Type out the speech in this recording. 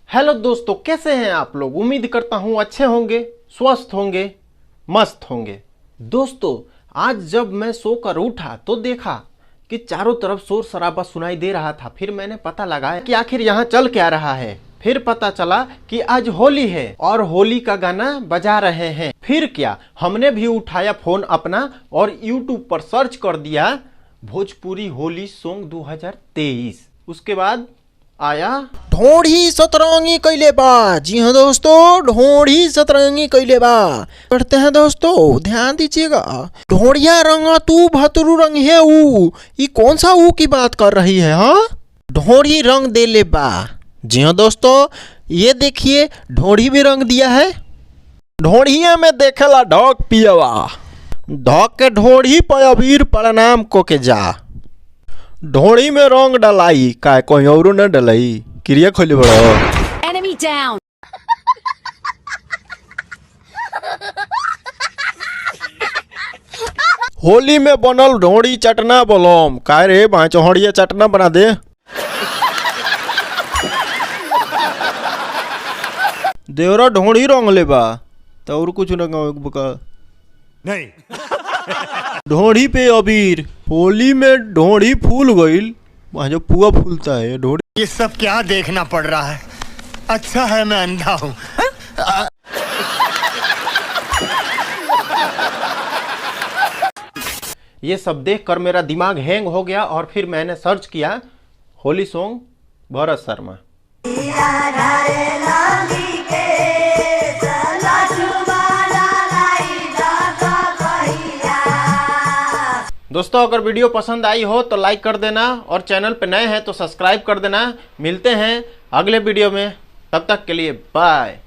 Hello दोस्तों, कैसे हैं आप लोग। उम्मीद करता हूं अच्छे होंगे, स्वस्थ होंगे, मस्त होंगे। दोस्तों, आज जब मैं सोकर उठा तो देखा कि चारों तरफ शोर शराबा सुनाई दे रहा था। फिर मैंने पता लगाया कि आखिर यहाँ चल क्या रहा है। फिर पता चला कि आज होली है और होली का गाना बजा रहे हैं। फिर क्या, हमने भी उठाया फोन अपना और यूट्यूब पर सर्च कर दिया भोजपुरी होली सॉन्ग 2023। उसके बाद आया ढोढ़ी सतरंगी कैले बा। जी हाँ दोस्तों, ढोढ़ी सतरंगी कैले बा। करते हैं दोस्तों, ध्यान दीजिएगा। ढोढ़िया रंग तू भतरू रंग है ऊ। ये कौन सा ऊ की बात कर रही है? हाँ, ढोढ़ी रंग दे ले बा। जी हाँ दोस्तों, ये देखिए ढोढ़ी भी रंग दिया है। ढोढ़िया में देखेला ढोक पियवा, ढोक के ढोढ़ी पर अबीर प्रणाम को के जा। ढोड़ी में रंग डलाई का कोई और न डलाई। क्रिया खोली बड़ो। Enemy down. होली में बनल ढोड़ी चटना बोलम का रे भाचोहड़िया चटना बना दे। देवरा ढोड़ी रंग ले बा तो और कुछ न बका नहीं। ढोड़ी पे अबीर। होली में ढोड़ी फूल गईल, वहाँ जो पुआ फूलता है ढोड़ी। ये सब क्या देखना पड़ रहा है? अच्छा है मैं अंधा हूँ। ये सब देखकर मेरा दिमाग हैंग हो गया और फिर मैंने सर्च किया होली सॉन्ग भरत शर्मा। दोस्तों, अगर वीडियो पसंद आई हो तो लाइक कर देना और चैनल पे नए हैं तो सब्सक्राइब कर देना। मिलते हैं अगले वीडियो में, तब तक के लिए बाय।